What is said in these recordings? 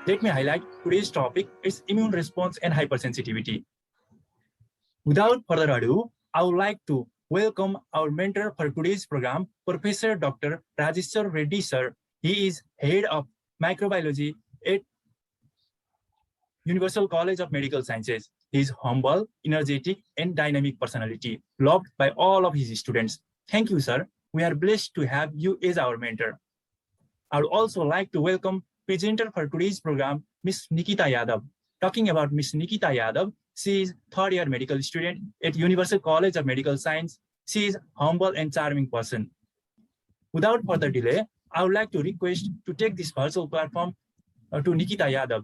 Let me highlight today's topic is immune response and hypersensitivity. Without further ado, I would like to welcome our mentor for today's program, Professor Dr. Rajeshwar Reddy sir. He is head of microbiology at Universal College of Medical Sciences. He is humble, energetic, and dynamic personality, loved by all of his students. Thank you, sir. We are blessed to have you as our mentor. I would also like to welcome presenter for today's program, Ms. Nikita Yadav. Talking about Ms. Nikita Yadav, she is third-year medical student at Universal College of Medical Science. She is humble and charming person. Without further delay, I would like to request to take this virtual platform to Nikita Yadav.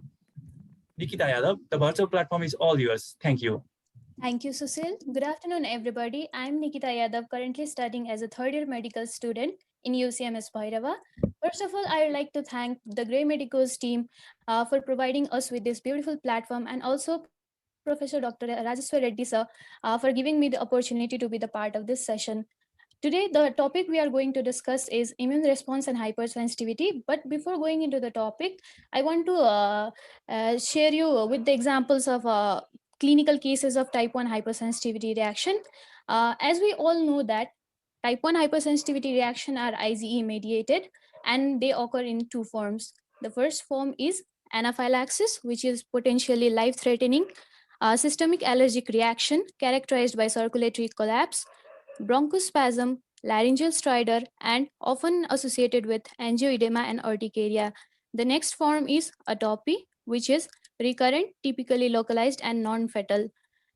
Nikita Yadav, the virtual platform is all yours. Thank you. Thank you, Susil. Good afternoon, everybody. I'm Nikita Yadav, currently studying as a third-year medical student in UCMS Bhairava. First of all, I would like to thank the Grey Medicos team for providing us with this beautiful platform, and also Professor Dr. Rajeshwar Reddy sir for giving me the opportunity to be the part of this session. Today, the topic we are going to discuss is immune response and hypersensitivity. But before going into the topic, I want to share you with the examples of clinical cases of type 1 hypersensitivity reaction. As we all know that type 1 hypersensitivity reaction are IgE mediated, and they occur in two forms. The first form is anaphylaxis, which is potentially life-threatening, systemic allergic reaction characterized by circulatory collapse, bronchospasm, laryngeal stridor, and often associated with angioedema and urticaria. The next form is atopy, which is recurrent, typically localized, and non-fatal.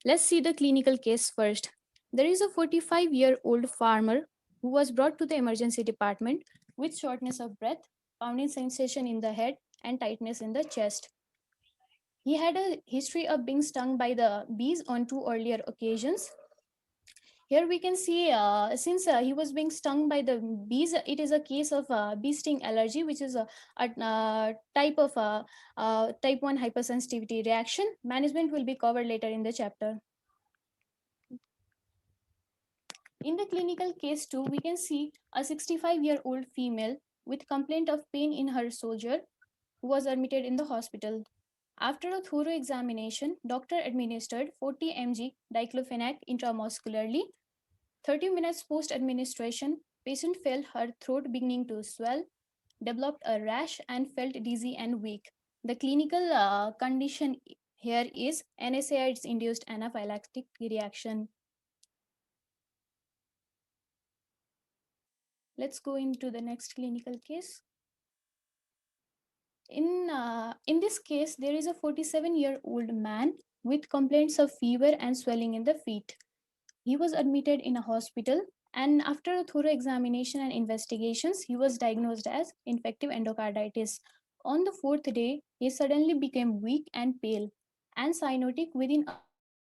Let's see the clinical case first. There is a 45-year-old farmer who was brought to the emergency department with shortness of breath, pounding sensation in the head, and tightness in the chest. He had a history of being stung by the bees on two earlier occasions. Here we can see, since he was being stung by the bees, it is a case of bee sting allergy, which is a type of type 1 hypersensitivity reaction. Management will be covered later in the chapter. In the clinical case 2, we can see a 65-year-old female with complaint of pain in her shoulder who was admitted in the hospital. After a thorough examination, doctor administered 40 mg diclofenac intramuscularly. 30 minutes post-administration, patient felt her throat beginning to swell, developed a rash, and felt dizzy and weak. The clinical condition here is NSAIDs-induced anaphylactic reaction. Let's go into the next clinical case. In this case, there is a 47-year-old man with complaints of fever and swelling in the feet. He was admitted in a hospital, and after a thorough examination and investigations, he was diagnosed as infective endocarditis. On the fourth day, he suddenly became weak and pale and cyanotic within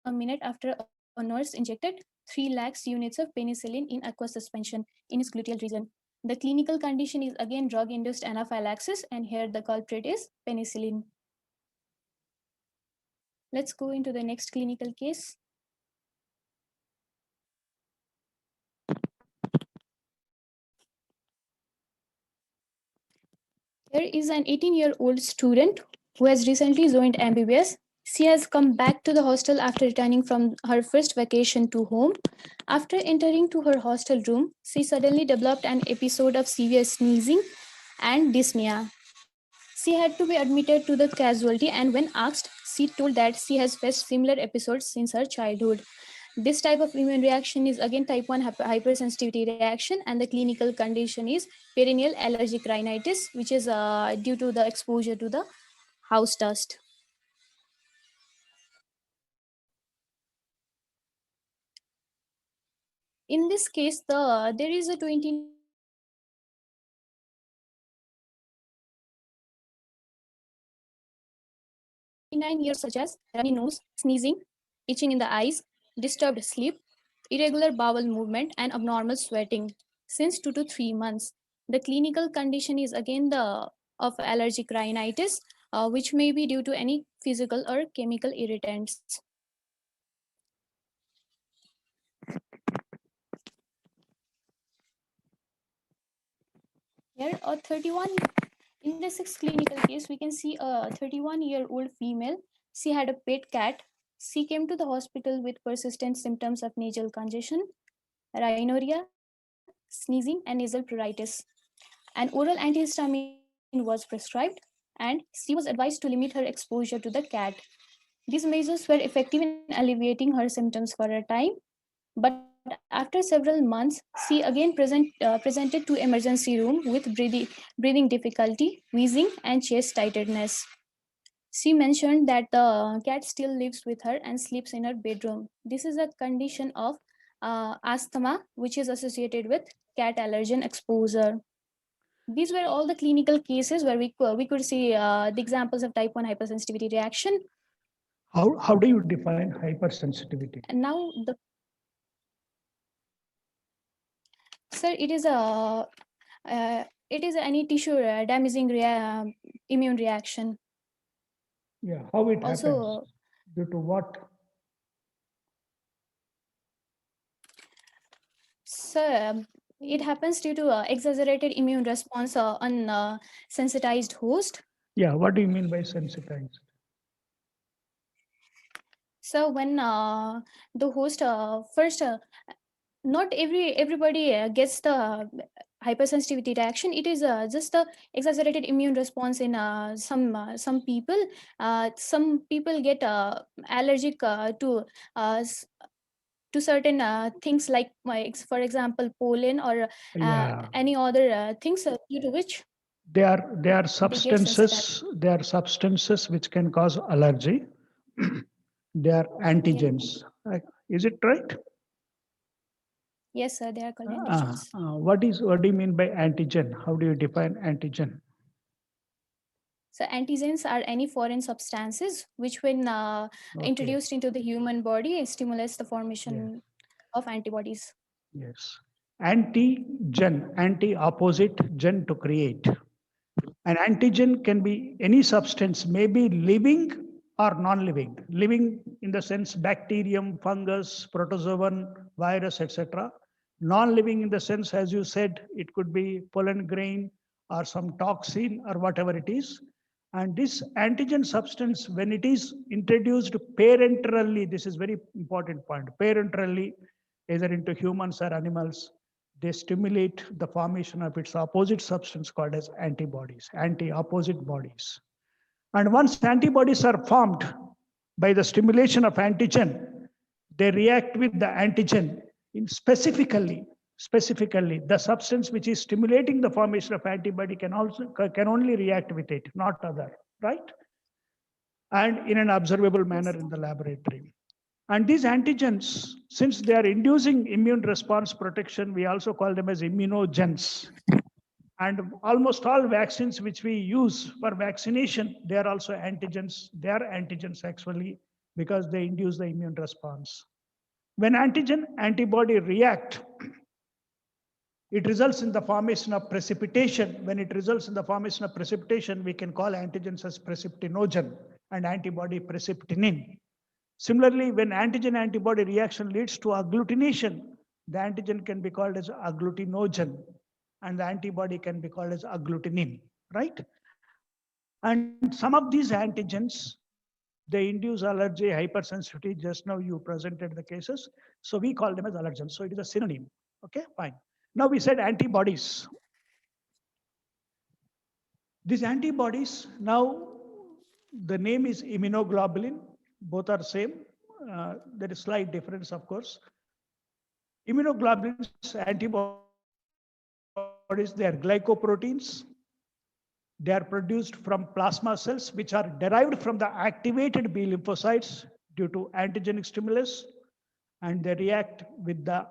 a minute after a nurse injected 3 lakhs units of penicillin in aqueous suspension in his gluteal region. The clinical condition is again drug-induced anaphylaxis, and here the culprit is penicillin. Let's go into the next clinical case. Here is an 18-year-old student who has recently joined MBBS. She has come back to the hostel after returning from her first vacation to home. After entering to her hostel room, she suddenly developed an episode of severe sneezing and dyspnea. She had to be admitted to the casualty, and when asked, she told that she has faced similar episodes since her childhood. This type of immune reaction is again type 1 hypersensitivity reaction, and the clinical condition is perennial allergic rhinitis, which is due to the exposure to the house dust. In this case, there is a 29-year-old man with complaints of such as runny nose, sneezing, itching in the eyes, disturbed sleep, irregular bowel movement, and abnormal sweating since 2 to 3 months. The clinical condition is again the of allergic rhinitis, which may be due to any physical or chemical irritants. Here, a 31 in in the sixth clinical case, we can see a 31-year-old female. She had a pet cat. She came to the hospital with persistent symptoms of nasal congestion, rhinorrhea, sneezing, and nasal pruritus. An oral antihistamine was prescribed, and she was advised to limit her exposure to the cat. These measures were effective in alleviating her symptoms for a time, but after several months, she again presented to emergency room with breathing difficulty, wheezing, and chest tightness. She mentioned that the cat still lives with her and sleeps in her bedroom. This is a condition of asthma, which is associated with cat allergen exposure. These were all the clinical cases where we could see the examples of type 1 hypersensitivity reaction. How do you define hypersensitivity? And now the sir, it is any tissue damaging immune reaction. Yeah, how it happens? Also, Due to what? sir, it happens due to exaggerated immune response on sensitized host. Yeah, what do you mean by sensitized? So when the host first, not everybody gets the hypersensitivity reaction. It is just the exaggerated immune response in some people. Some people get allergic to certain things like, for example, pollen or Yeah. any other things due to which They are get substances. They are substances which can cause allergy. They are antigens. Is it right? Yes, sir, they are called Ah, antigens. what do you mean by antigen? How do you define antigen? So antigens are any foreign substances which, when Okay. introduced into the human body, stimulates the formation of antibodies. Yes. Antigen, anti-opposite gen to create. An antigen can be any substance, maybe living or non-living. Living in the sense bacterium, fungus, protozoan, virus, etc. Non-living in the sense, as you said, it could be pollen grain or some toxin or whatever it is. And this antigen substance, when it is introduced parenterally, this is very important point, parenterally, either into humans or animals, they stimulate the formation of its opposite substance called as antibodies, anti-opposite bodies. And once antibodies are formed by the stimulation of antigen, they react with the antigen in specifically, the substance which is stimulating the formation of antibody can only react with it, not other, right? And in an observable manner in the laboratory. And these antigens, since they are inducing immune response protection, we also call them as immunogens. And almost all vaccines which we use for vaccination, they are also antigens. They are antigens actually because they induce the immune response. When antigen antibody react, it results in the formation of precipitation. When it results in the formation of precipitation, we can call antigens as precipitinogen and antibody precipitinin. Similarly, when antigen-antibody reaction leads to agglutination, the antigen can be called as agglutinogen and the antibody can be called as agglutinin, right? And some of these antigens, they induce allergy, hypersensitivity. Just now you presented the cases. So we call them as allergens. So it is a synonym. Okay, fine. Now we said antibodies. These antibodies, now the name is immunoglobulin. Both are same. There is slight difference, of course. Immunoglobulins, antibodies, they are glycoproteins. They are produced from plasma cells, which are derived from the activated B lymphocytes due to antigenic stimulus, and they react with the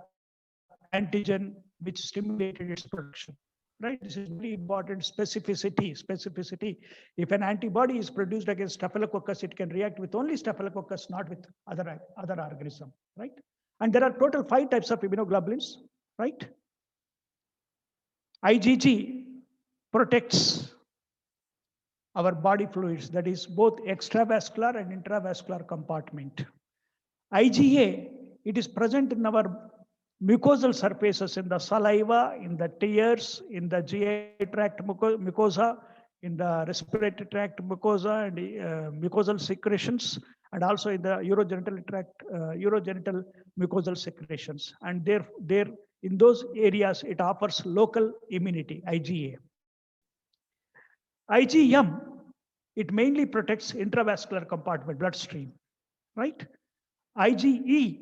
antigen which stimulated its production. Right? This is very important specificity. If an antibody is produced against Staphylococcus, it can react with only Staphylococcus, not with other organism, right? And there are total 5 types of immunoglobulins, right? IgG protects our body fluids, that is both extravascular and intravascular compartment. IgA, it is present in our mucosal surfaces, in the saliva, in the tears, in the GI tract mucosa, in the respiratory tract mucosa and mucosal secretions, and also in the urogenital tract, urogenital mucosal secretions. And there in those areas, it offers local immunity, IgA. IgM, it mainly protects intravascular compartment, bloodstream, right? IgE,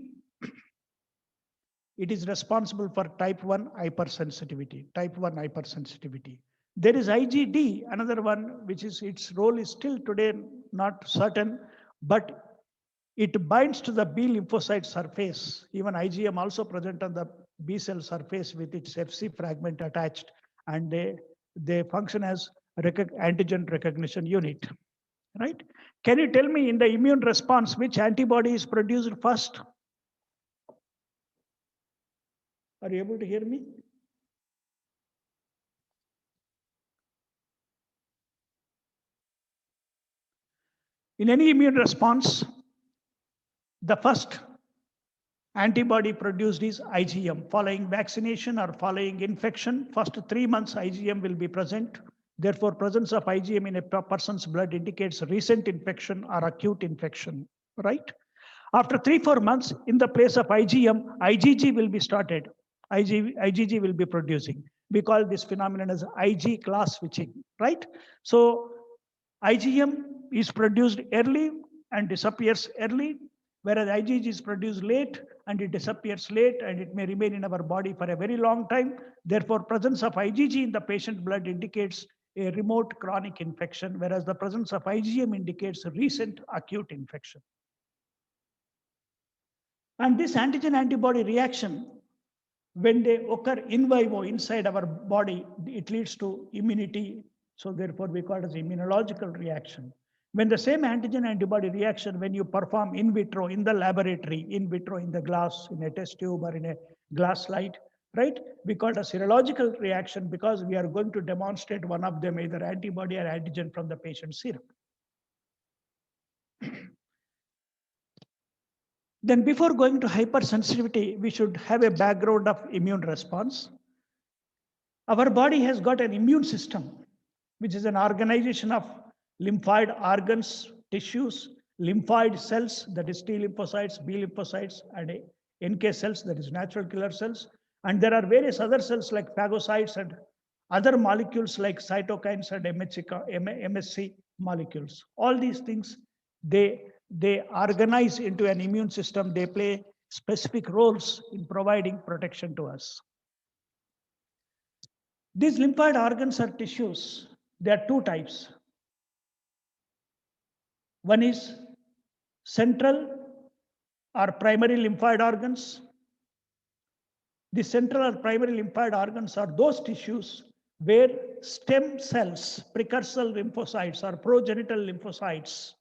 it is responsible for type 1 hypersensitivity, type 1 hypersensitivity. There is IgD, another one, which is its role is still today not certain, but it binds to the B lymphocyte surface. Even IgM also present on the B cell surface with its Fc fragment attached, and they function as antigen recognition unit, right? Can you tell me in the immune response which antibody is produced first? Are you able to hear me? In any immune response, the first antibody produced is IgM. Following vaccination or following infection, first 3 months IgM will be present. Therefore, presence of IgM in a person's blood indicates recent infection or acute infection, right? After 3-4 months, in the place of IgM, IgG will be started. IgG will be producing. We call this phenomenon as Ig class switching, right? So IgM is produced early and disappears early, whereas IgG is produced late and it disappears late, and it may remain in our body for a very long time. Therefore, presence of IgG in the patient blood indicates a remote chronic infection, whereas the presence of IgM indicates a recent acute infection. And this antigen antibody reaction, when they occur in vivo inside our body, it leads to immunity. So therefore, we call it as immunological reaction. When the same antigen antibody reaction, when you perform in vitro in the laboratory, in vitro in the glass, in a test tube or in a glass slide, right? We call it a serological reaction because we are going to demonstrate one of them, either antibody or antigen from the patient's serum. Then before going to hypersensitivity, we should have a background of immune response. Our body has got an immune system, which is an organization of lymphoid organs, tissues, lymphoid cells, that is T lymphocytes, B lymphocytes, and NK cells, that is natural killer cells. And there are various other cells like phagocytes and other molecules like cytokines and MSC molecules. All these things, they organize into an immune system. They play specific roles in providing protection to us. These lymphoid organs or tissues, there are two types. One is central or primary lymphoid organs. The central or primary lymphoid organs are those tissues where stem cells, precursor lymphocytes or progenital lymphocytes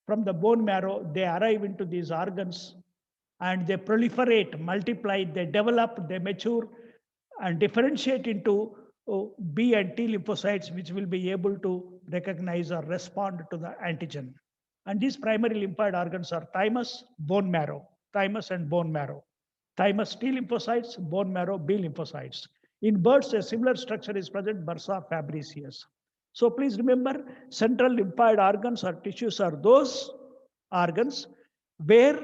from the bone marrow, they arrive into these organs and they proliferate, multiply, they develop, they mature and differentiate into B and T lymphocytes, which will be able to recognize or respond to the antigen. And these primary lymphoid organs are thymus, bone marrow, thymus and bone marrow. Thymus T lymphocytes, bone marrow B lymphocytes. In birds, a similar structure is present, Bursa fabricius. So please remember, central lymphoid organs or tissues are those organs where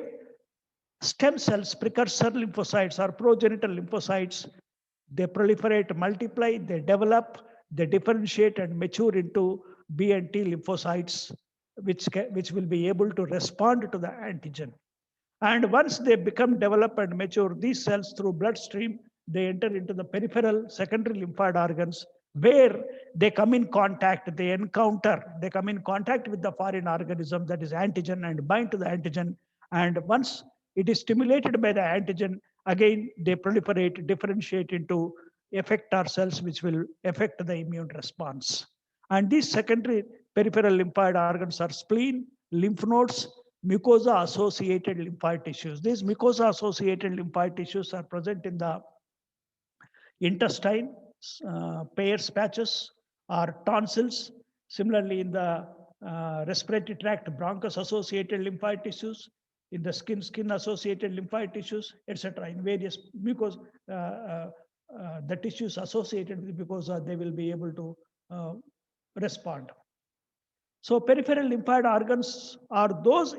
stem cells, precursor lymphocytes or progenital lymphocytes, they proliferate, multiply, they develop, they differentiate and mature into B and T lymphocytes, which will be able to respond to the antigen. And once they become developed and mature, these cells through bloodstream, they enter into the peripheral secondary lymphoid organs where they come in contact, they come in contact with the foreign organism, that is antigen, and bind to the antigen. And once it is stimulated by the antigen, again, they proliferate, differentiate into effector cells, which will affect the immune response. And these secondary peripheral lymphoid organs are spleen, lymph nodes, mucosa-associated lymphoid tissues. These mucosa-associated lymphoid tissues are present in the intestine, Peyer's patches, or tonsils. Similarly, in the respiratory tract, bronchus-associated lymphoid tissues, in the skin-associated lymphoid tissues, etc. In various mucous, the tissues associated with mucosa, they will be able to respond. So peripheral lymphoid organs are those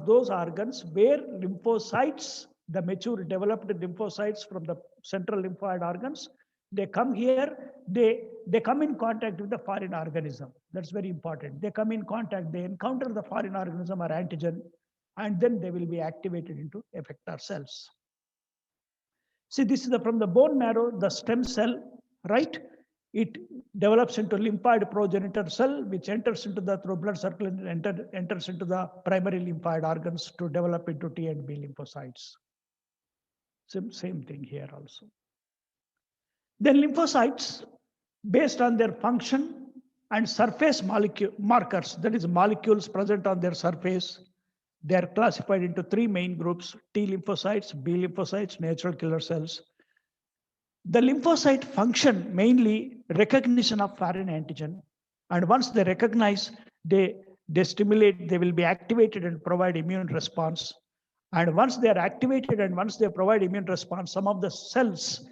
those organs where lymphocytes, the mature developed lymphocytes from the central lymphoid organs, they come here, they come in contact with the foreign organism. That's very important. They come in contact, they encounter the foreign organism or antigen, and then they will be activated into effector cells. See, this is from the bone marrow, the stem cell, right? It develops into lymphoid progenitor cell, which enters into the through blood circulation and enters into the primary lymphoid organs to develop into T and B lymphocytes. Same thing here also. Then lymphocytes, based on their function and surface molecule markers, that is molecules present on their surface, they are classified into three main groups: T lymphocytes, B lymphocytes, natural killer cells. The lymphocyte function mainly recognition of foreign antigen, and once they recognize, they stimulate, they will be activated and provide immune response. And once they are activated and once they provide immune response, some of the cells,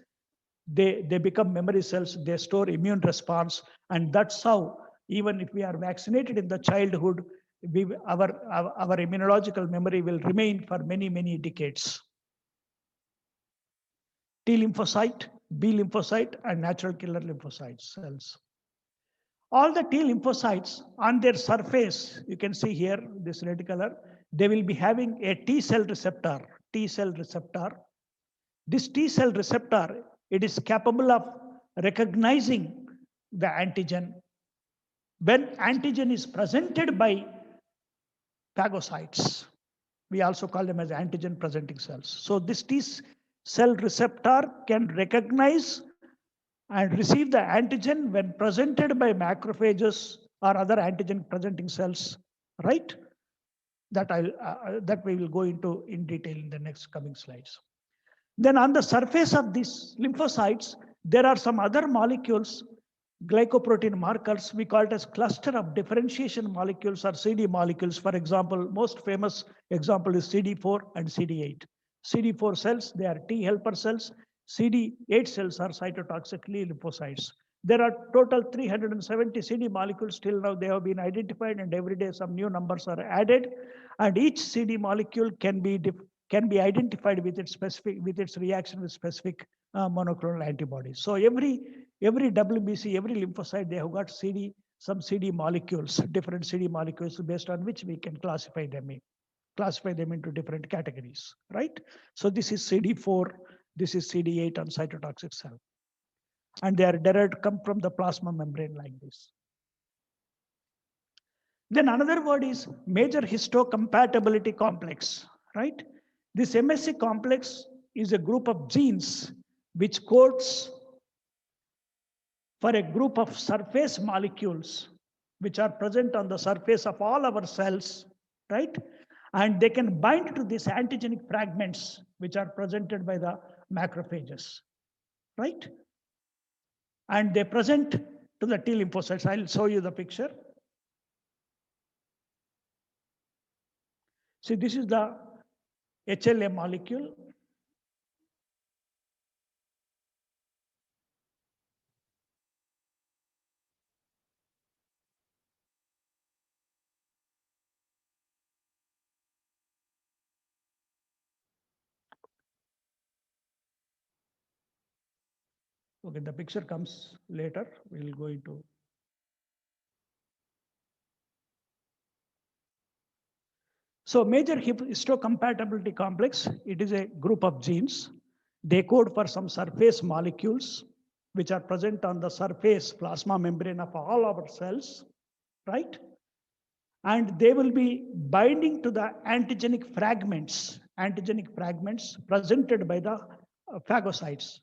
they become memory cells, they store immune response, and that's how, even if we are vaccinated in the childhood, our immunological memory will remain for many decades. T lymphocyte, B lymphocyte, and natural killer lymphocyte cells. All the T lymphocytes on their surface, you can see here, this red color, they will be having a T cell receptor, T cell receptor. This T cell receptor, it is capable of recognizing the antigen. When antigen is presented by phagocytes, we also call them as antigen presenting cells. So this T cell receptor can recognize and receive the antigen when presented by macrophages or other antigen presenting cells, right? That we will go into in detail in the next coming slides. Then on the surface of these lymphocytes, there are some other molecules, glycoprotein markers. We call it as cluster of differentiation molecules or CD molecules. For example, most famous example is CD4 and CD8. CD4 cells, they are T helper cells. CD8 cells are cytotoxic lymphocytes. There are total 370 CD molecules till now. They have been identified, and every day some new numbers are added. And each CD molecule can be identified with its reaction with specific monoclonal antibodies. So every WBC, every lymphocyte, they have got some CD molecules, different CD molecules, based on which we can classify them into different categories, right? So this is CD4, this is CD8 on cytotoxic cell. And they are derived, come from the plasma membrane like this. Then another word is major histocompatibility complex, right? This MSC complex is a group of genes which codes for a group of surface molecules which are present on the surface of all our cells, right? And they can bind to these antigenic fragments which are presented by the macrophages, right? And they present to the T lymphocytes. I'll show you the picture. See, this is the HLA molecule. Okay, the picture comes later. We'll go into. So major histocompatibility complex, it is a group of genes. They code for some surface molecules which are present on the surface plasma membrane of all our cells, right? And they will be binding to the antigenic fragments presented by the phagocytes.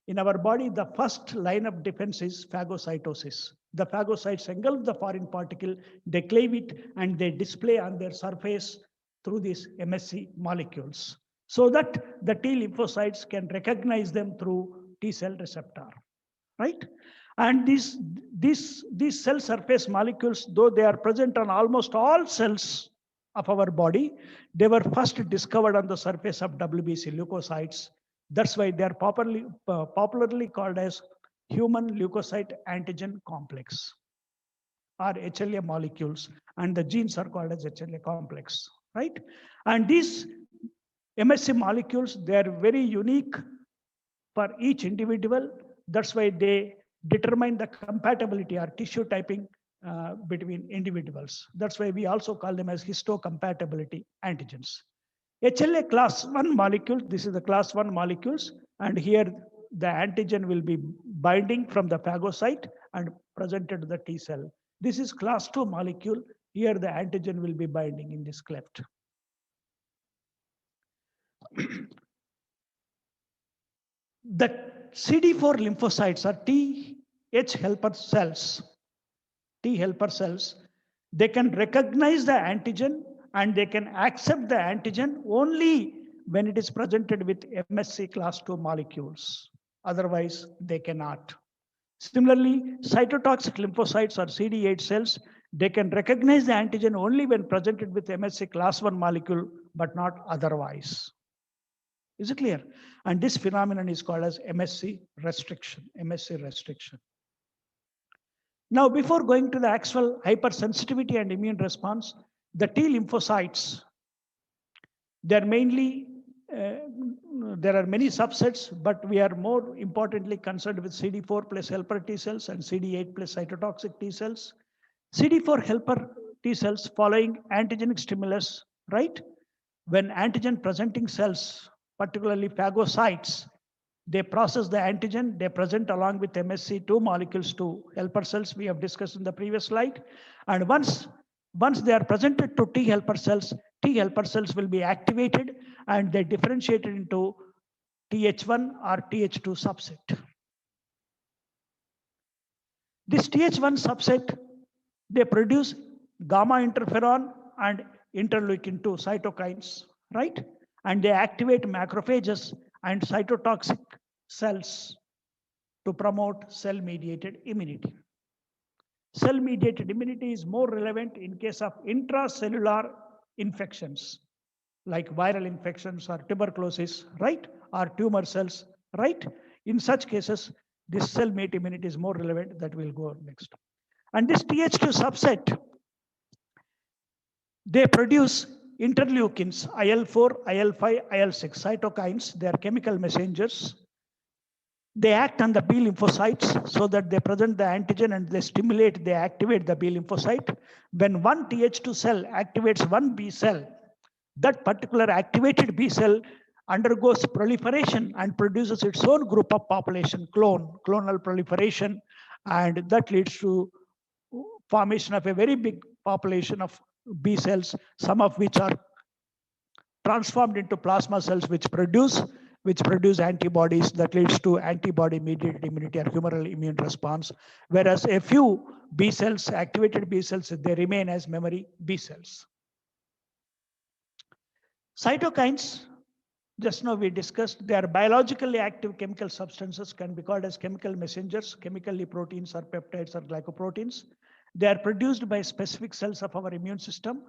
In our body, the first line of defense is phagocytosis. The phagocytes engulf the foreign particle, they cleave it, and they display on their surface through these MSC molecules, so that the T lymphocytes can recognize them through T cell receptor, right? And these cell surface molecules, though they are present on almost all cells of our body, they were first discovered on the surface of WBC leukocytes. That's why they are popularly called as human leukocyte antigen complex. are HLA molecules, and the genes are called as HLA complex, right? And these MSC molecules, they are very unique for each individual. That's why they determine the compatibility or tissue typing between individuals. That's why we also call them as histocompatibility antigens. HLA class 1 molecule, this is the class 1 molecules, and here the antigen will be binding from the phagocyte and presented to the T cell. This is class 2 molecule, here the antigen will be binding in this cleft. The CD4 lymphocytes are Th helper cells. T helper cells, they can recognize the antigen and they can accept the antigen only when it is presented with MSC class 2 molecules. Otherwise, they cannot. Similarly, cytotoxic lymphocytes or CD8 cells, they can recognize the antigen only when presented with MSC class 1 molecule, but not otherwise. Is it clear? And this phenomenon is called as MSC restriction, MSC restriction. Now, before going to the actual hypersensitivity and immune response, the T lymphocytes, they're mainly, there are many subsets, but we are more importantly concerned with CD4 plus helper T cells and CD8 plus cytotoxic T cells. CD4 helper T cells following antigenic stimulus, right? When antigen presenting cells, particularly phagocytes, they process the antigen, they present along with MSC2 molecules to helper cells we have discussed in the previous slide. And once they are presented to T helper cells will be activated and they differentiated into Th1 or Th2 subset. This Th1 subset, they produce gamma interferon and interleukin 2 cytokines, right? And they activate macrophages and cytotoxic cells to promote cell-mediated immunity. Cell-mediated immunity is more relevant in case of intracellular infections, like viral infections or tuberculosis, right? Or tumor cells, right? In such cases, this cell-mediated immunity is more relevant. That will go next. And this Th2 subset, they produce interleukins, IL-4, IL-5, IL-6 cytokines. They are chemical messengers. They act on the B lymphocytes so that they present the antigen and they activate the B lymphocyte. When one Th2 cell activates one B cell, that particular activated B cell undergoes proliferation and produces its own group of population, clonal proliferation, and that leads to formation of a very big population of B cells, some of which are transformed into plasma cells, which produce antibodies that leads to antibody-mediated immunity or humoral immune response. Whereas a few B cells, activated B cells, they remain as memory B cells. Cytokines, just now we discussed, they are biologically active chemical substances, can be called as chemical messengers, chemically proteins or peptides or glycoproteins. They are produced by specific cells of our immune system,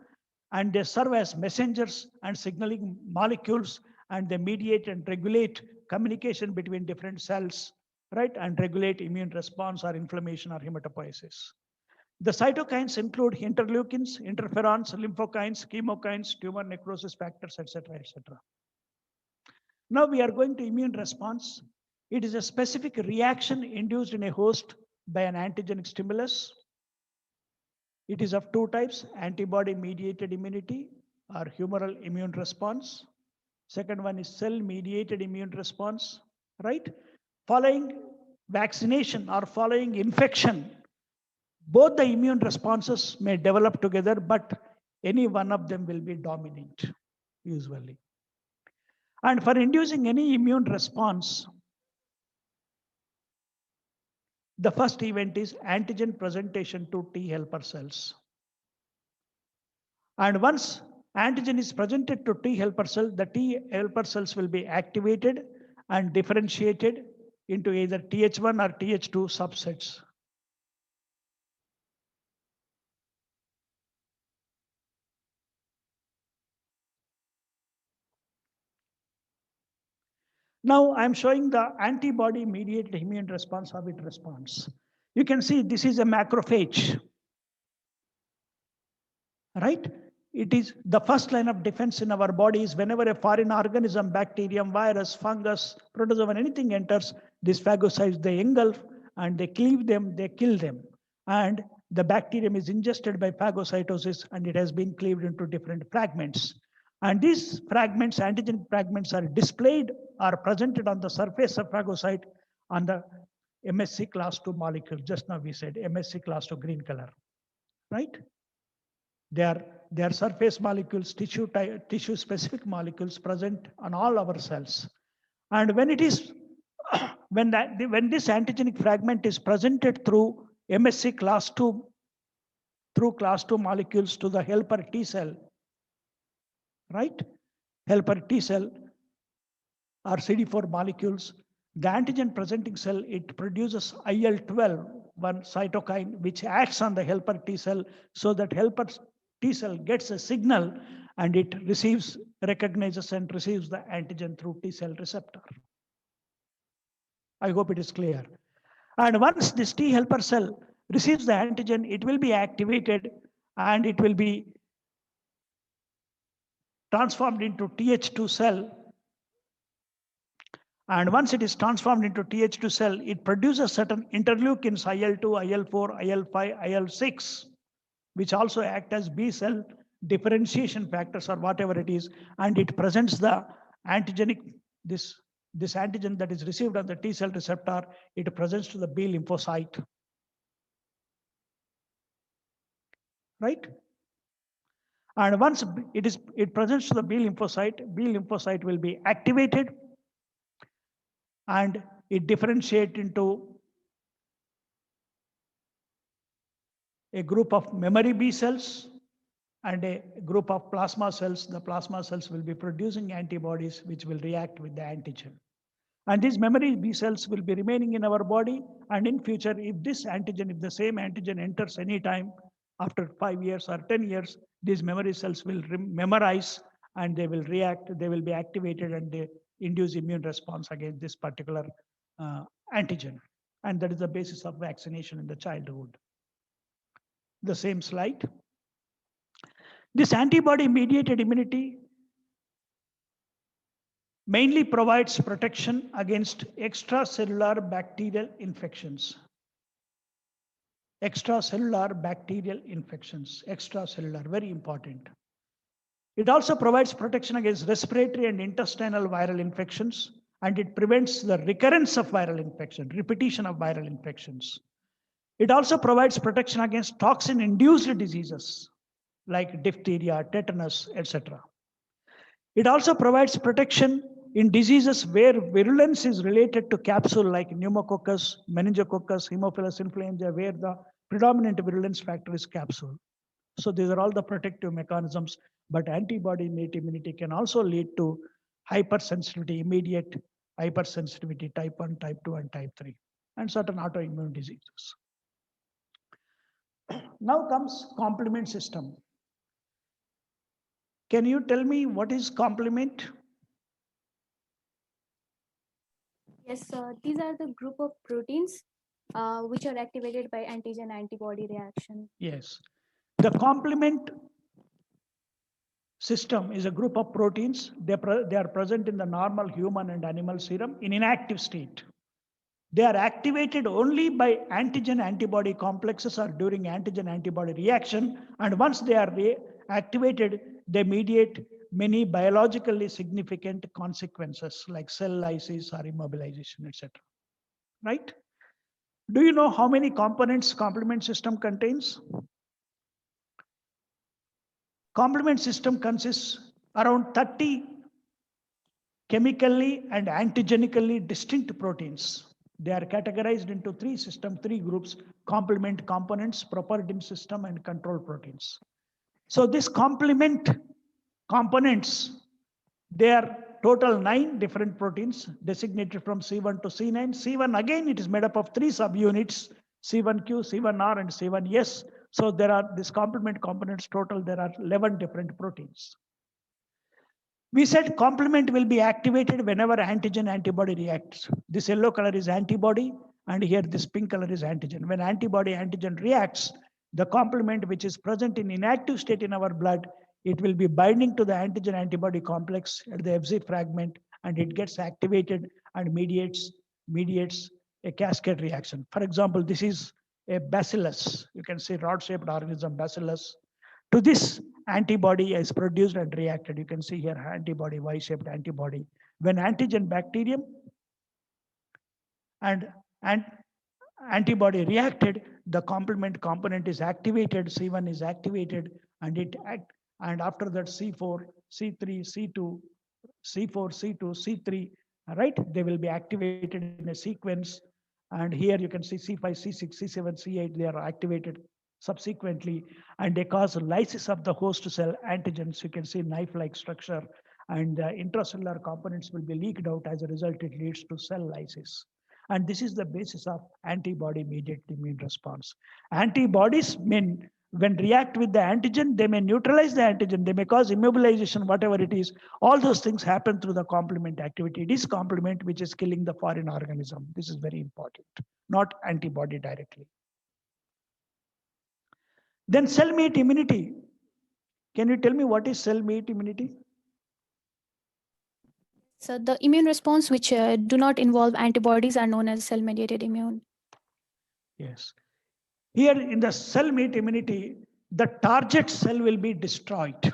and they serve as messengers and signaling molecules, and they mediate and regulate communication between different cells, right? And regulate immune response or inflammation or hematopoiesis. The cytokines include interleukins, interferons, lymphokines, chemokines, tumor necrosis factors, etc., etc. Now we are going to immune response. It is a specific reaction induced in a host by an antigenic stimulus. It is of two types, antibody-mediated immunity or humoral immune response. Second one is cell-mediated immune response, right? Following vaccination or following infection, both the immune responses may develop together, but any one of them will be dominant, usually. And for inducing any immune response, the first event is antigen presentation to T helper cells. And once antigen is presented to T helper cell, the T helper cells will be activated and differentiated into either Th1 or Th2 subsets. Now I'm showing the antibody-mediated immune response, how it responds. You can see this is a macrophage. right? It is the first line of defense in our bodies. Whenever a foreign organism, bacterium, virus, fungus, protozoan, anything enters, these phagocytes, they engulf and they cleave them, they kill them. And the bacterium is ingested by phagocytosis and it has been cleaved into different fragments. And these fragments, antigen fragments, are displayed or presented on the surface of phagocyte on the MSC class 2 molecule. Just now we said MSC class 2 green color, right? They are surface molecules, tissue specific molecules present on all our cells. And when it is when this antigenic fragment is presented through MSC class 2 through class 2 molecules to the helper T cell, right? Helper T cell or CD4 molecules, the antigen presenting cell, it produces IL-12, one cytokine, which acts on the helper T cell, so that helper T cell gets a signal and it receives, recognizes and receives the antigen through T cell receptor. I hope it is clear. And once this T helper cell receives the antigen, it will be activated and it will be transformed into Th2 cell. And once it is transformed into Th2 cell, it produces certain interleukins, IL-2, IL-4, IL-5, IL-6, which also act as B cell differentiation factors or whatever it is. And it presents the antigenic, this antigen that is received on the T cell receptor, it presents to the B lymphocyte. Right? And once it presents to the B lymphocyte will be activated and it differentiates into a group of memory B cells and a group of plasma cells. The plasma cells will be producing antibodies which will react with the antigen. And these memory B cells will be remaining in our body. And in future, if the same antigen enters anytime after 5 years or 10 years, these memory cells will memorize and they will react, they will be activated and they induce immune response against this particular antigen. And that is the basis of vaccination in the childhood. The same slide. This antibody-mediated immunity mainly provides protection against extracellular bacterial infections. Extracellular bacterial infections, extracellular, very important. It also provides protection against respiratory and intestinal viral infections, and it prevents the recurrence of viral infection, repetition of viral infections. It also provides protection against toxin-induced diseases like diphtheria, tetanus, etc. It also provides protection in diseases where virulence is related to capsule like pneumococcus, meningococcus, Haemophilus influenza, where the predominant virulence factor is capsule. So these are all the protective mechanisms, but antibody-innate immunity can also lead to hypersensitivity, immediate hypersensitivity, type 1, type 2, and type 3, and certain autoimmune diseases. Now comes complement system. Can you tell me what is complement? Yes, these are the group of proteins which are activated by antigen-antibody reaction. Yes. The complement system is a group of proteins. They are present in the normal human and animal serum in inactive state. They are activated only by antigen-antibody complexes or during antigen-antibody reaction. And once they are activated, they mediate many biologically significant consequences like cell lysis or immobilization, etc. Right? Do you know how many components complement system contains? Complement system consists around 30 chemically and antigenically distinct proteins. They are categorized into three groups: complement components, propertin system, and control proteins. So this complement components, they are total 9 different proteins designated from C1 to C9. C1 again, it is made up of 3 subunits: C1q, C1r, and C1s. So there are this complement components total, there are 11 different proteins. We said complement will be activated whenever antigen-antibody reacts. This yellow color is antibody, and here this pink color is antigen. When antibody-antigen reacts, The complement which is present in inactive state in our blood, it will be binding to the antigen antibody complex at the Fc fragment, and it gets activated and mediates a cascade reaction. For example, this is a bacillus. You can see rod-shaped organism, bacillus. To this, antibody is produced and reacted. You can see here antibody, Y-shaped antibody. When antigen bacterium and antibody reacted, the complement component is activated, C1 is activated, and and after that C4, C3, C2, C4, C2, C3, right? They will be activated in a sequence. And here you can see C5, C6, C7, C8, they are activated subsequently, and they cause lysis of the host cell antigens. You can see knife-like structure, and intracellular components will be leaked out. As a result, it leads to cell lysis. And this is the basis of antibody-mediated immune response. Antibodies mean when react with the antigen, they may neutralize the antigen, they may cause immobilization, whatever it is. All those things happen through the complement activity. It is complement which is killing the foreign organism. This is very important, not antibody directly. Then cell-mediated immunity. Can you tell me what is cell-mediated immunity? So the immune response which do not involve antibodies are known as cell-mediated immune. Yes. Here in the cell-mediated immunity, the target cell will be destroyed.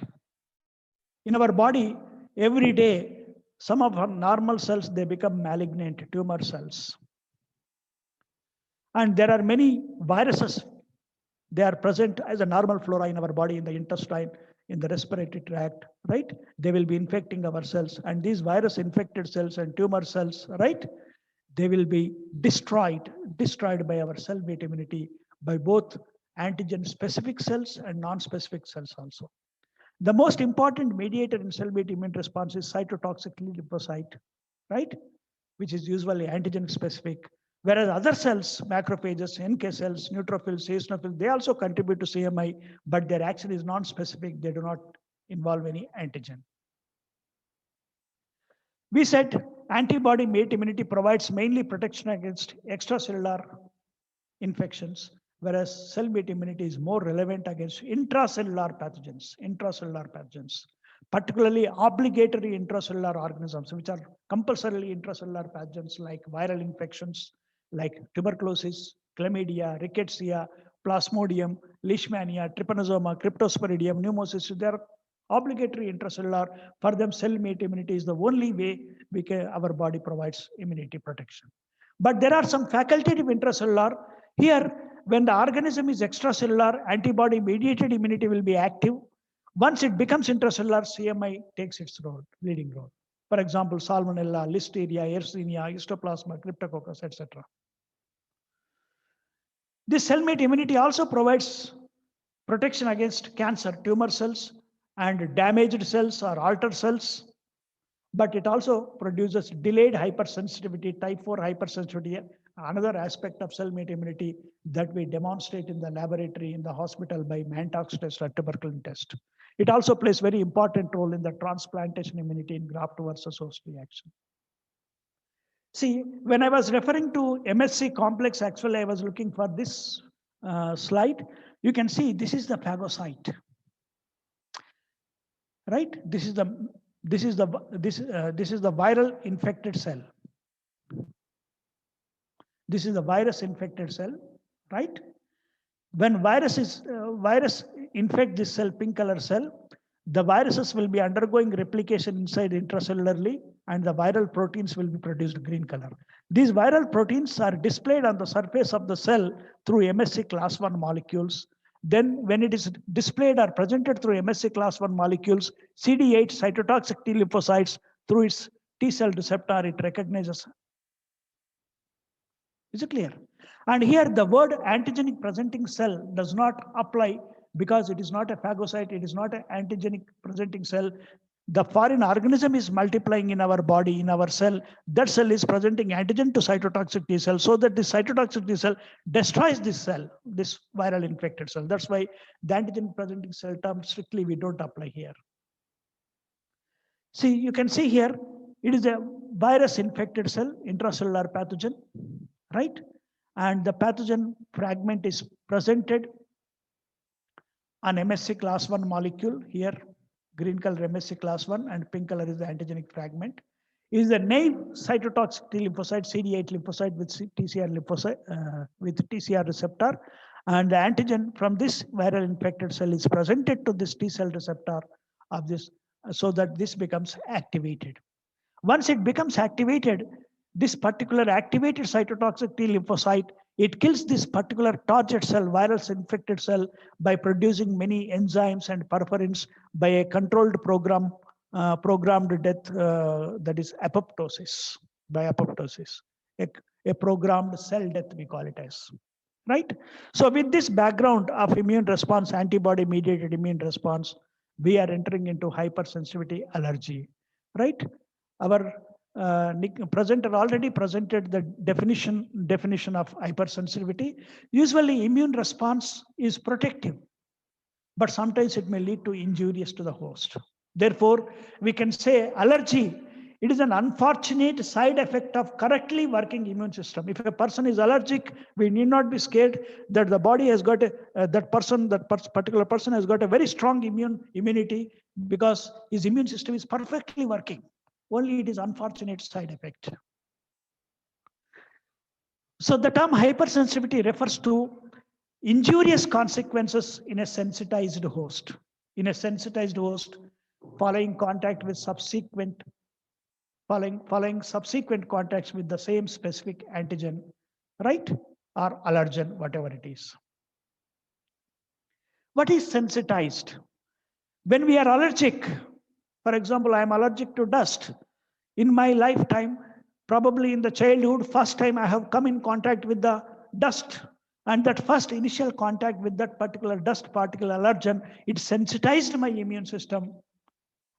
In our body, every day, some of our normal cells, they become malignant tumor cells. And there are many viruses. They are present as a normal flora in our body, in the intestine, in the respiratory tract, right? They will be infecting our cells. And these virus-infected cells and tumor cells, right? They will be destroyed by our cell-mediated immunity, by both antigen-specific cells and non-specific cells also. The most important mediator in cell-mediated immune response is cytotoxic lymphocyte, right? Which is usually antigen-specific. Whereas other cells, macrophages, NK cells, neutrophils, eosinophils, they also contribute to CMI, but their action is non-specific. They do not involve any antigen. We said antibody-mediated immunity provides mainly protection against extracellular infections, whereas cell-mediated immunity is more relevant against intracellular pathogens, particularly obligatory intracellular organisms, which are compulsorily intracellular pathogens like viral infections, like tuberculosis, chlamydia, rickettsia, plasmodium, leishmania, trypanosoma, cryptosporidium, pneumocystis. They are obligatory intracellular. For them, cell-mediated immunity is the only way our body provides immunity protection. But there are some facultative intracellular. Here, when the organism is extracellular, antibody-mediated immunity will be active. Once it becomes intracellular, CMI takes its role, leading role. For example, Salmonella, Listeria, Yersinia, Histoplasma, Cryptococcus, etc. This cell-mediated immunity also provides protection against cancer, tumor cells, and damaged cells or altered cells. But it also produces delayed hypersensitivity, type 4 hypersensitivity, another aspect of cell-mediated immunity that we demonstrate in the laboratory, in the hospital by Mantox test or tuberculin test. It also plays very important role in the transplantation immunity in graft versus host reaction. See, when I was referring to MSC complex, actually I was looking for this slide. You can see this is the phagocyte, right? This is the viral infected cell. This is the virus infected cell, right? When virus infect this cell, pink color cell, the viruses will be undergoing replication inside intracellularly, and the viral proteins will be produced green color. These viral proteins are displayed on the surface of the cell through MSC class 1 molecules. Then when it is displayed or presented through MSC class 1 molecules, CD8 cytotoxic T lymphocytes through its T cell receptor, it recognizes. Is it clear? And here the word antigenic presenting cell does not apply because it is not a phagocyte, it is not an antigenic presenting cell. The foreign organism is multiplying in our body, in our cell. That cell is presenting antigen to cytotoxic T cell, so that the cytotoxic T cell destroys this cell, this viral infected cell. That's why the antigen presenting cell term strictly we don't apply here. See, you can see here, it is a virus infected cell, intracellular pathogen, right? And the pathogen fragment is presented an MSC class 1 molecule here, green color MSC class 1 and pink color is the antigenic fragment, is the naive cytotoxic T lymphocyte, CD8 lymphocyte with TCR lymphocyte, with TCR receptor. And the antigen from this viral infected cell is presented to this T cell receptor of this, so that this becomes activated. Once it becomes activated, this particular activated cytotoxic T lymphocyte, it kills this particular target cell, viral infected cell, by producing many enzymes and perforins by a controlled programmed death, that is apoptosis, by apoptosis, a programmed cell death, we call it as. Right? So with this background of immune response, antibody mediated immune response, we are entering into hypersensitivity allergy. Right? Our presenter already presented the definition of hypersensitivity. Usually immune response is protective, but sometimes it may lead to injurious to the host. Therefore, we can say allergy, it is an unfortunate side effect of correctly working immune system. If a person is allergic, we need not be scared that the body has got particular person has got a very strong immunity, because his immune system is perfectly working. Only it is unfortunate side effect. So the term hypersensitivity refers to injurious consequences in a sensitized host. In a sensitized host, following subsequent contacts with the same specific antigen, right? Or allergen, whatever it is. What is sensitized? When we are allergic, for example, I am allergic to dust. In my lifetime, probably in the childhood, first time I have come in contact with the dust. And that first initial contact with that particular dust particle allergen, it sensitized my immune system.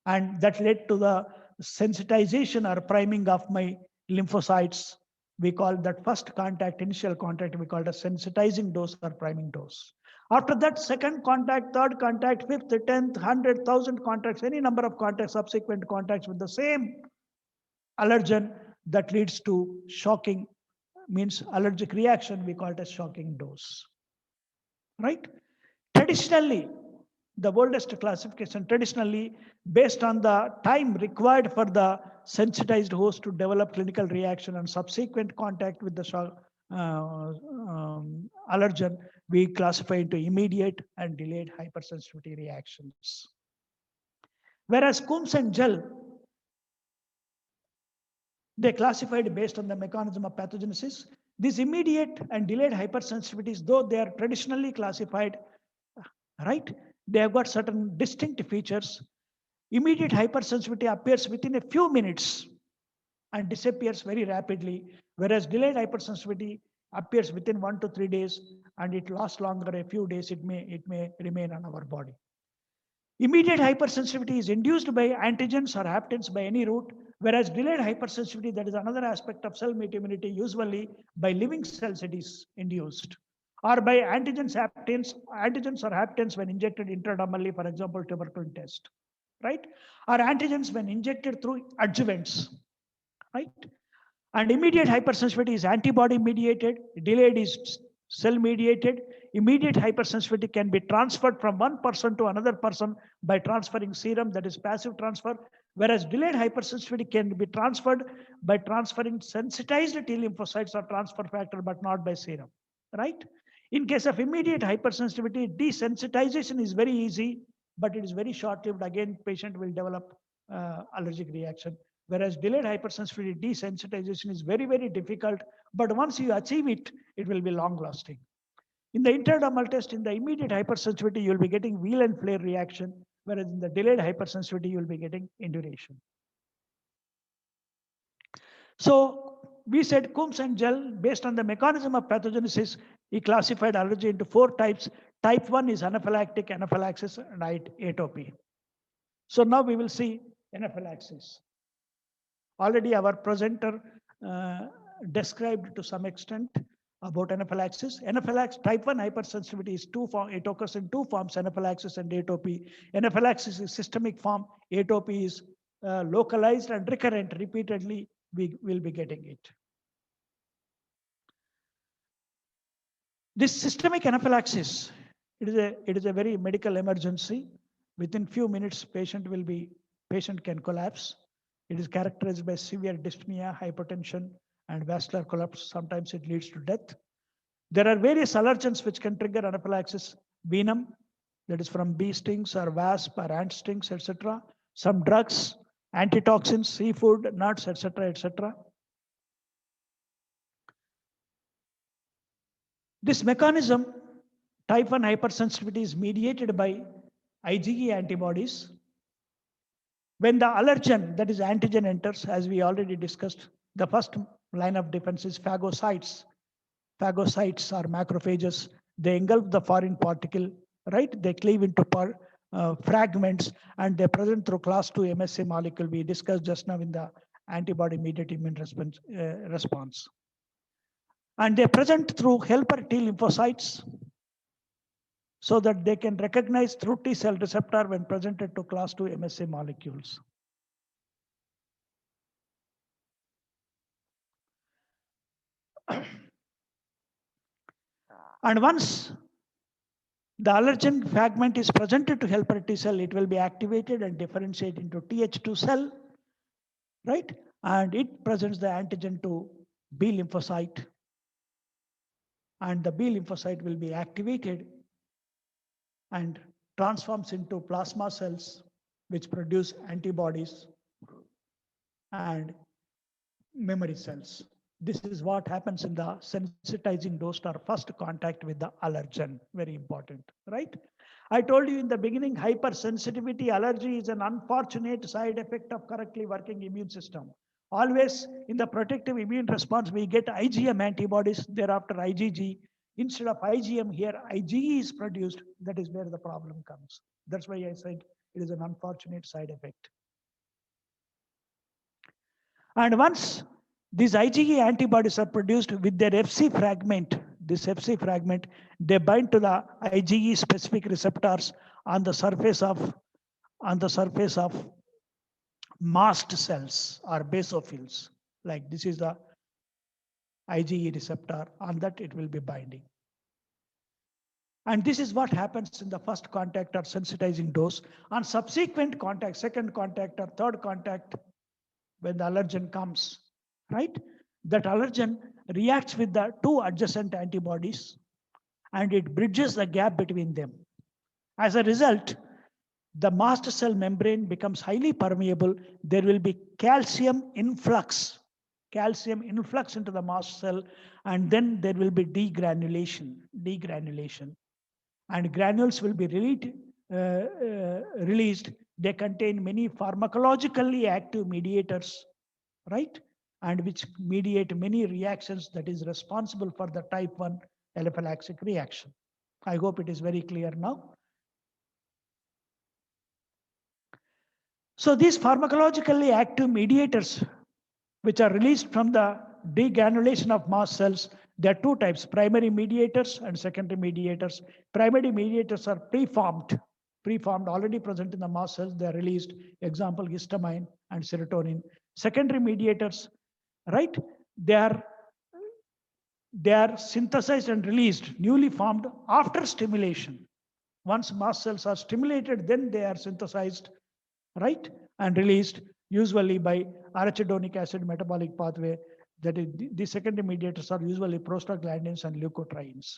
And that led to the sensitization or priming of my lymphocytes. We call that first contact, initial contact, we call it a sensitizing dose or priming dose. After that, second contact, third contact, fifth, 10th, 100, 1,000 contacts, any number of contacts, subsequent contacts with the same allergen, that leads to shocking, means allergic reaction, we call it a shocking dose. Right? Traditionally, the oldest classification, based on the time required for the sensitized host to develop clinical reaction and subsequent contact with the allergen, we classify into immediate and delayed hypersensitivity reactions. Whereas Coombs and Gell, they classified based on the mechanism of pathogenesis. These immediate and delayed hypersensitivities, though they are traditionally classified, right, they have got certain distinct features. Immediate hypersensitivity appears within a few minutes and disappears very rapidly, whereas delayed hypersensitivity appears within 1 to 3 days and it lasts longer, a few days, it may remain on our body. Immediate hypersensitivity is induced by antigens or haptens by any route, whereas delayed hypersensitivity, that is another aspect of cell-mediated immunity, usually by living cells it is induced, or by antigens or haptens when injected intradermally, for example, tuberculin test, right? Or antigens when injected through adjuvants, right? And immediate hypersensitivity is antibody mediated, delayed is cell mediated. Immediate hypersensitivity can be transferred from one person to another person by transferring serum, that is passive transfer, whereas delayed hypersensitivity can be transferred by transferring sensitized T lymphocytes or transfer factor, but not by serum, right? In case of immediate hypersensitivity, desensitization is very easy, but it is very short-lived. Again, patient will develop allergic reaction. Whereas delayed hypersensitivity, desensitization is very, very difficult, but once you achieve it, it will be long-lasting. In the intradermal test, in the immediate hypersensitivity, you'll be getting wheel and flare reaction, whereas in the delayed hypersensitivity, you'll be getting induration. So we said Coombs and Gell, based on the mechanism of pathogenesis, he classified allergy into 4 types. Type 1 is anaphylactic, anaphylaxis, and atopy. So now we will see anaphylaxis. Already our presenter described to some extent about anaphylaxis. Anaphylaxis, type 1 hypersensitivity is it occurs in 2 forms, anaphylaxis and atopy. Anaphylaxis is systemic form, atopy is localized and recurrent. Repeatedly, we will be getting it. This systemic anaphylaxis, It is a very medical emergency. Within few minutes, patient can collapse. It is characterized by severe dyspnea, hypertension, and vascular collapse. Sometimes it leads to death. There are various allergens which can trigger anaphylaxis. Venom, that is from bee stings or wasp or ant stings, etc. Some drugs, antitoxins, seafood, nuts, etc., etc. This mechanism, type 1 hypersensitivity, is mediated by IgE antibodies. When the allergen, that is antigen, enters, as we already discussed, the first line of defense is phagocytes. Phagocytes are macrophages. They engulf the foreign particle, right? They cleave into fragments, and they're present through class 2 MSA molecule we discussed just now in the antibody-mediated immune response. And they're present through helper T lymphocytes, so that they can recognize through T cell receptor when presented to class 2 MSA molecules. And once the allergen fragment is presented to helper T cell, it will be activated and differentiate into Th2 cell, right? And it presents the antigen to B lymphocyte. And the B lymphocyte will be activated and transforms into plasma cells, which produce antibodies and memory cells. This is what happens in the sensitizing dose or first contact with the allergen. Very important, right? I told you in the beginning, hypersensitivity allergy is an unfortunate side effect of correctly working immune system. Always in the protective immune response, we get IgM antibodies, thereafter IgG. Instead of IgM here, IgE is produced. That is where the problem comes. That's why I said it is an unfortunate side effect. And once these IgE antibodies are produced with their Fc fragment, this Fc fragment, they bind to the IgE specific receptors on the surface of mast cells or basophils. Like this is the IgE receptor, on that it will be binding. And this is what happens in the first contact or sensitizing dose. On subsequent contact, second contact or third contact, when the allergen comes, right? That allergen reacts with the two adjacent antibodies and it bridges the gap between them. As a result, the mast cell membrane becomes highly permeable. There will be calcium influx into the mast cell, and then there will be degranulation. And granules will be released. They contain many pharmacologically active mediators, right? And which mediate many reactions that is responsible for the type 1 anaphylactic reaction. I hope it is very clear now. So these pharmacologically active mediators, which are released from the degranulation of mast cells, there are two types, primary mediators and secondary mediators. Primary mediators are preformed, already present in the mast cells. They are released, example, histamine and serotonin. Secondary mediators, right? They are synthesized and released, newly formed after stimulation. Once mast cells are stimulated, then they are synthesized, right? And released, usually by arachidonic acid metabolic pathway. That is, the secondary mediators are usually prostaglandins and leukotrienes.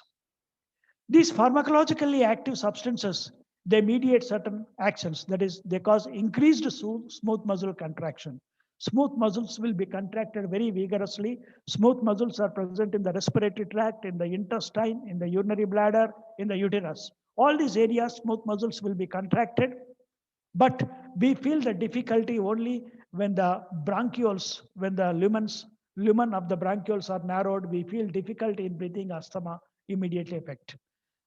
These pharmacologically active substances, they mediate certain actions. That is, they cause increased smooth muscle contraction. Smooth muscles will be contracted very vigorously. Smooth muscles are present in the respiratory tract, in the intestine, in the urinary bladder, in the uterus. All these areas, smooth muscles will be contracted. But we feel the difficulty only when the bronchioles, when the lumen of the bronchioles are narrowed, we feel difficulty in breathing, asthma immediately affect.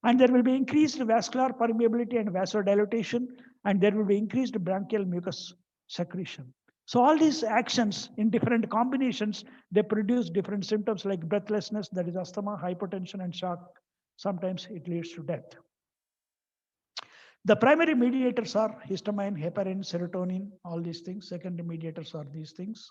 And there will be increased vascular permeability and vasodilatation, and there will be increased bronchial mucus secretion. So all these actions in different combinations, they produce different symptoms like breathlessness, that is asthma, hypertension, and shock. Sometimes it leads to death. The primary mediators are histamine, heparin, serotonin, all these things. Secondary mediators are these things.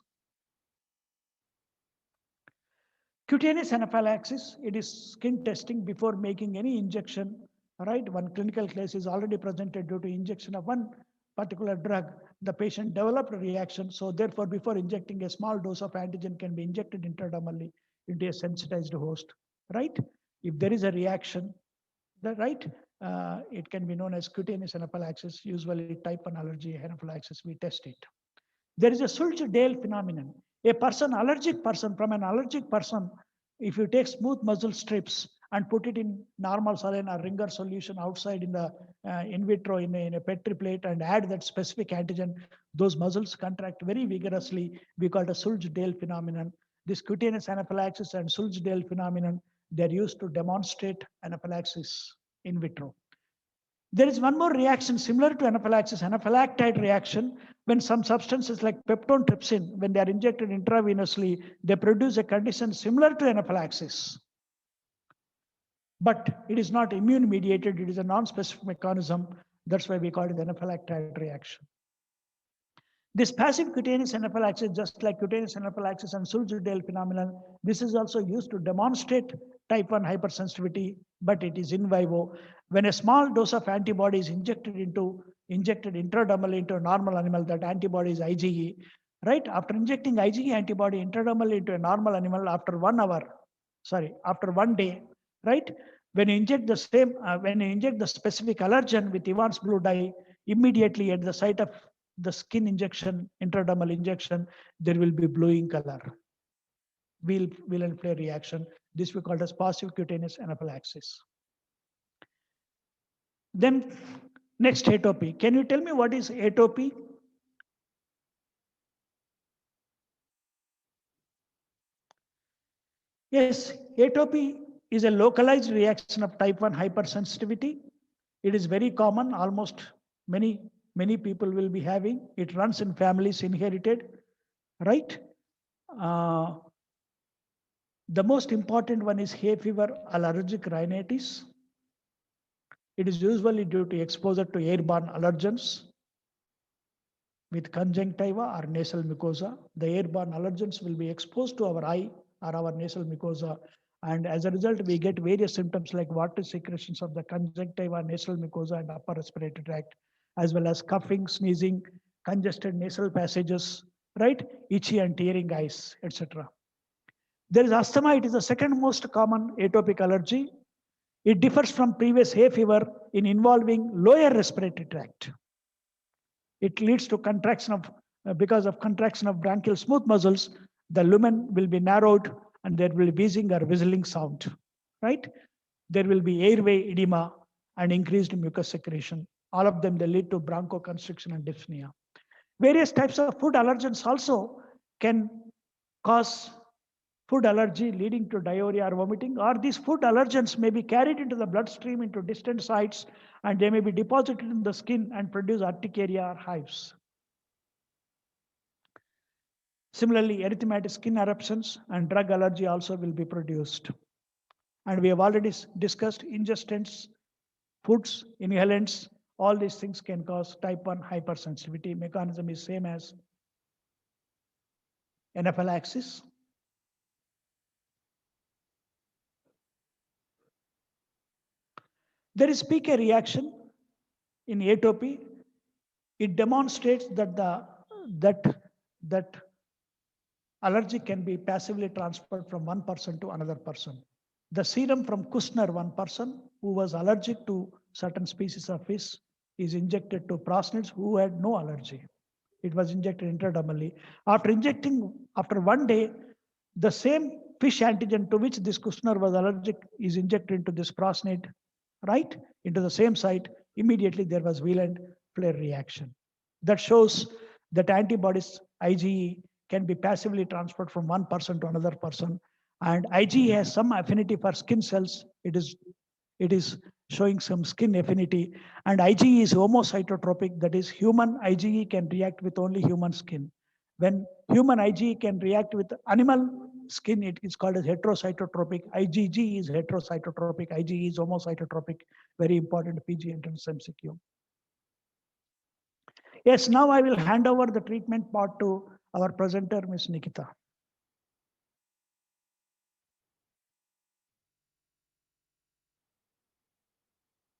Cutaneous anaphylaxis, it is skin testing before making any injection right? One clinical case is already presented due to injection of one particular drug. The patient developed a reaction. So therefore, before injecting, a small dose of antigen can be injected intradermally into a sensitized host, right? If there is a reaction, right, it can be known as cutaneous anaphylaxis, usually type 1 allergy anaphylaxis, we test it. There is a Sulch-Dale phenomenon. A person, allergic person, from an allergic person, if you take smooth muscle strips and put it in normal saline or Ringer solution outside in the in vitro in a Petri plate and add that specific antigen, those muscles contract very vigorously. We call it a Sulch-Dale phenomenon. This cutaneous anaphylaxis and Sulch-Dale phenomenon, they're used to demonstrate anaphylaxis in vitro. There is one more reaction similar to anaphylaxis, anaphylactide reaction. When some substances like peptone trypsin, when they are injected intravenously, they produce a condition similar to anaphylaxis. But it is not immune mediated, it is a non-specific mechanism. That's why we call it the anaphylactide reaction. This passive cutaneous anaphylaxis, just like cutaneous anaphylaxis and Sulch-Dale phenomenon, this is also used to demonstrate type 1 hypersensitivity, but it is in vivo. When a small dose of antibody is injected intradermally into a normal animal, that antibody is IgE, right? After injecting IgE antibody intradermally into a normal animal after 1 hour, after 1 day, right? When you inject the specific allergen with Evans blue dye, immediately at the site of the skin injection, intradermal injection, there will be bluing color. Wheel and flare reaction. This we call as passive cutaneous anaphylaxis. Then next, atopy. Can you tell me what is atopy? Yes, atopy is a localized reaction of type 1 hypersensitivity. It is very common, almost many people will be having. It runs in families, inherited, right? The most important one is hay fever, allergic rhinitis. It is usually due to exposure to airborne allergens with conjunctiva or nasal mucosa. The airborne allergens will be exposed to our eye or our nasal mucosa. And as a result, we get various symptoms like water secretions of the conjunctiva, nasal mucosa, and upper respiratory tract, as well as coughing, sneezing, congested nasal passages, right? Itchy and tearing eyes, etc. There is asthma. It is the second most common atopic allergy. It differs from previous hay fever in involving lower respiratory tract. It leads to contraction of, because of contraction of bronchial smooth muscles, the lumen will be narrowed and there will be wheezing or whistling sound, right? There will be airway edema and increased mucus secretion. All of them, they lead to bronchoconstriction and dyspnea. Various types of food allergens also can cause food allergy leading to diarrhea or vomiting, or these food allergens may be carried into the bloodstream into distant sites and they may be deposited in the skin and produce urticaria or hives. Similarly, erythematous skin eruptions and drug allergy also will be produced. And we have already discussed ingestants, foods, inhalants, all these things can cause type 1 hypersensitivity. Mechanism is same as anaphylaxis. There is PK reaction in atopy. It demonstrates that that allergy can be passively transferred from one person to another person. The serum from Kushner, one person who was allergic to certain species of fish, is injected to prosnids who had no allergy. It was injected intradermally. After 1 day, the same fish antigen to which this Kushner was allergic is injected into this prosnid, right? Into the same site. Immediately there was wheel and flare reaction. That shows that antibodies, IgE, can be passively transferred from one person to another person. And IgE has some affinity for skin cells. It is showing some skin affinity. And IgE is homocytotropic, that is, human IgE can react with only human skin. When human IgE can react with animal skin, it is called as heterocytotropic. IgG is heterocytotropic, IgE is homocytotropic. Very important PG entrance MCQ. Yes, now I will hand over the treatment part to our presenter, Ms. Nikita.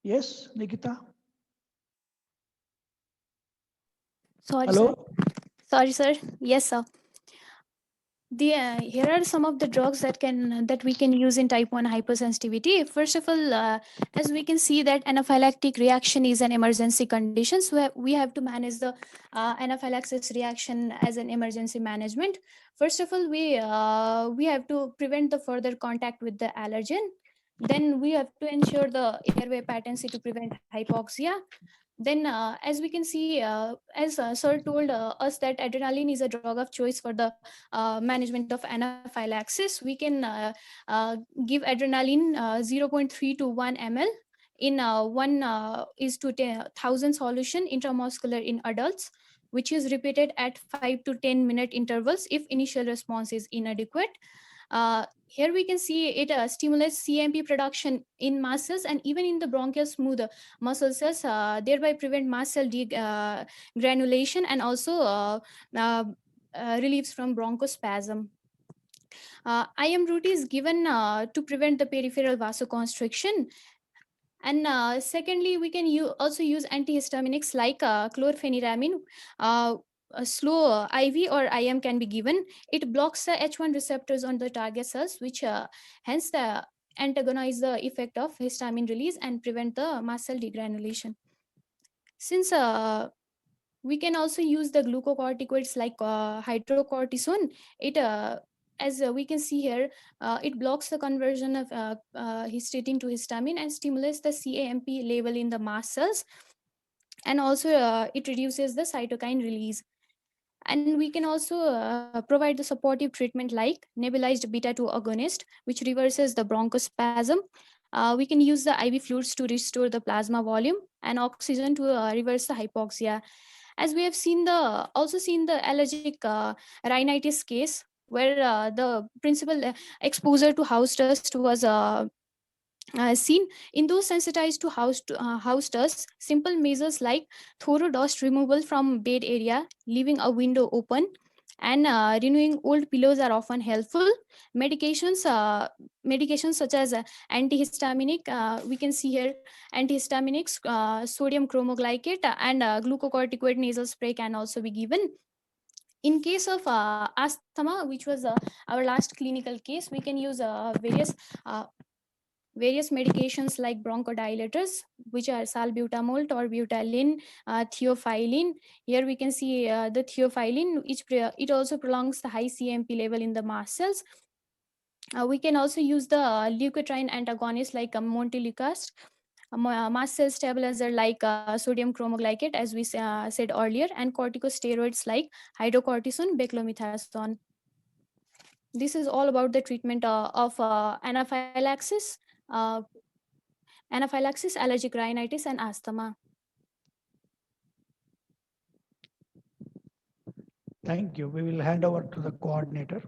Yes, Nikita? Sorry, Hello? sir. Sorry, sir. Yes, sir. Here are some of the drugs that we can use in type 1 hypersensitivity. First of all, as we can see that anaphylactic reaction is an emergency condition, so we have to manage the anaphylaxis reaction as an emergency management. First of all, we have to prevent the further contact with the allergen. Then we have to ensure the airway patency to prevent hypoxia. Then as we can see, as sir told us that adrenaline is a drug of choice for the management of anaphylaxis, we can give adrenaline 0.3 to 1 ml in 1:10,000 solution intramuscular in adults, which is repeated at 5 to 10 minute intervals if initial response is inadequate. Here we can see it stimulates CMP production in mast cells and even in the bronchial smooth muscle cells, thereby prevent mast cell granulation and also relieves from bronchospasm. IM route is given to prevent the peripheral vasoconstriction. And secondly, we can also use antihistaminics like chlorpheniramine. A slow IV or IM can be given. It blocks the H1 receptors on the target cells, which hence antagonize the effect of histamine release and prevent the mast cell degranulation. Since we can also use the glucocorticoids like hydrocortisone, it as we can see here, it blocks the conversion of histatin to histamine and stimulates the CAMP level in the mast cells, and also it reduces the cytokine release. And we can also provide the supportive treatment like nebulized beta-2 agonist, which reverses the bronchospasm. We can use the IV fluids to restore the plasma volume and oxygen to reverse the hypoxia. As we have also seen the allergic rhinitis case, where the principal exposure to house dust was seen. In those sensitized to house dust, simple measures like thorough dust removal from bed area, leaving a window open, and renewing old pillows are often helpful. Medications such as antihistaminic, we can see here antihistaminics, sodium chromoglycate, and glucocorticoid nasal spray can also be given. In case of asthma, which was our last clinical case, we can use various medications like bronchodilators, which are salbutamol, torbutalin, theophylline. Here we can see the theophylline, it also prolongs the high CMP level in the mast cells. We can also use the leukotriene antagonist like montelukast, mast cell stabilizer like sodium chromoglycate, as we said earlier, and corticosteroids like hydrocortisone, beclomethasone. This is all about the treatment of anaphylaxis, allergic rhinitis, and asthma. Thank you. We will hand over to the coordinator.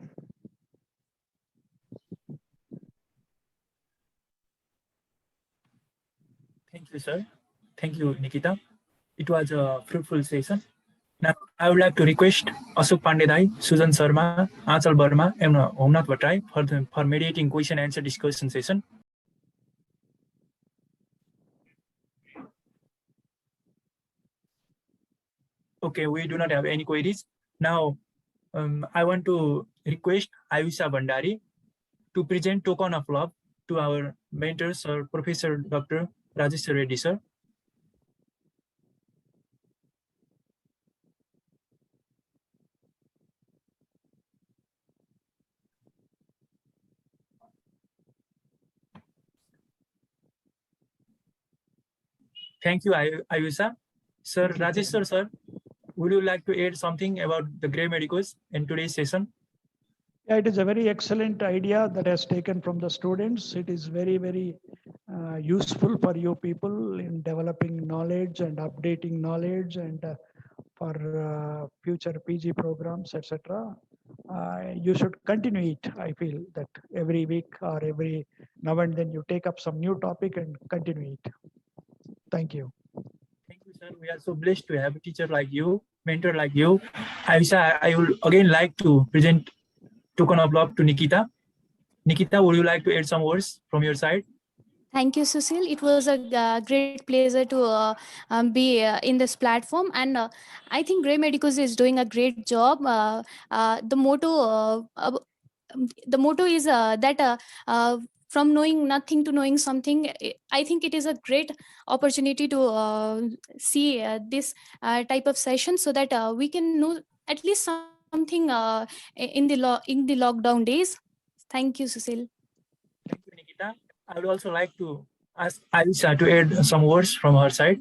Thank you, sir. Thank you, Nikita. It was a fruitful session. Now, I would like to request Ashok Pandey, Sujan Sharma, Achal Verma, and Omnath Bhatrai for mediating question answer discussion session. Okay, we do not have any queries. Now, I want to request Ayusha Bandari to present token of love to our mentor, Sir Professor Dr. Rajesh Reddy, sir. Thank you, Ayusha. Sir Rajesh, sir, would you like to add something about the Grey Medicos in today's session? Yeah, it is a very excellent idea that has taken from the students. It is very, very useful for you people in developing knowledge and updating knowledge, and for future PG programs, etc. You should continue it. I feel that every week or every now and then you take up some new topic and continue it. Thank you. Thank you, sir. We are so blessed to have a teacher like you, mentor like you. Ayusha, I would again like to present token of love to Nikita. Nikita, would you like to add some words from your side? Thank you, Susil. It was a great pleasure to be in this platform, and I think Grey Medicos is doing a great job. The motto is that from knowing nothing to knowing something. I think it is a great opportunity to see this type of session, so that we can know at least something in the lockdown days. Thank you, Susil. Thank you, Nikita. I would also like to ask Aisha to add some words from her side.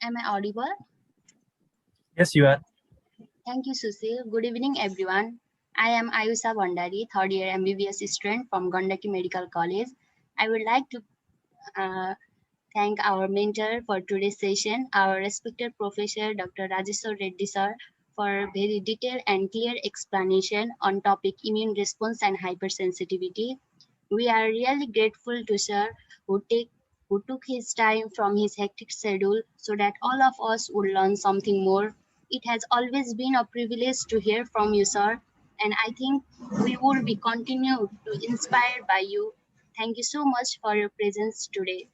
Am I audible? Yes, you are. Thank you, Susil. Good evening, everyone. I am Ayusha Bandari, third year MBBS student from Gandaki Medical College. I would like to thank our mentor for today's session, our respected professor, Dr. Rajeshwar Reddy sir, for very detailed and clear explanation on topic immune response and hypersensitivity. We are really grateful to sir who took his time from his hectic schedule so that all of us would learn something more. It has always been a privilege to hear from you, sir, and I think we will be continued to inspired by you. Thank you so much for your presence today.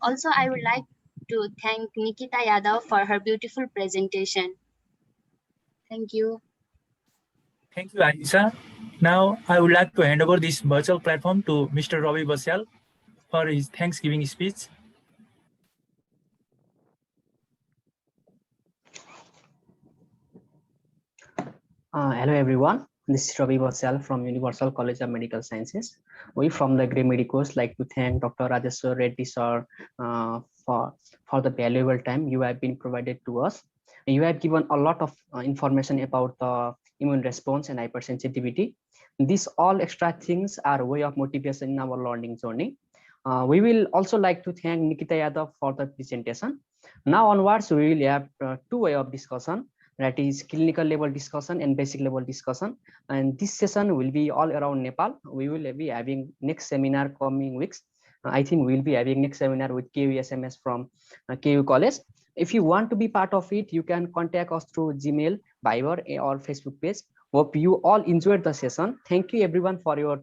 Also, I would like to thank Nikita Yadav for her beautiful presentation. Thank you. Thank you, Aisha. Now, I would like to hand over this virtual platform to Mr. Ravi Basyal for his Thanksgiving speech. Hello everyone, this is Ravi Basyal from Universal College of Medical Sciences. We from the Grey Medicos like to thank Dr. Rajeshwar Reddy sir for the valuable time you have been provided to us. You have given a lot of information about the immune response and hypersensitivity. These all extra things are a way of motivation in our learning journey. We will also like to thank Nikita Yadav for the presentation. Now onwards, we will have two way of discussion, that is clinical level discussion and basic level discussion, and this session will be all around Nepal. We will be having next seminar coming weeks. I think we'll be having next seminar with KU SMS from KU College. If you want to be part of it, you can contact us through Gmail, Viber, or Facebook page. Hope you all enjoyed the session. Thank you everyone for your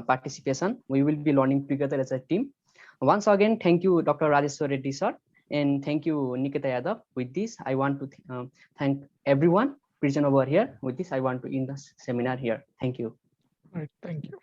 participation. We will be learning together as a team. Once again, thank you Dr. Rajeshwar Reddy sir, and thank you Nikita Yadav. With this, I want to thank everyone present over here. With this, I want to end the seminar here. Thank you. Right, thank you.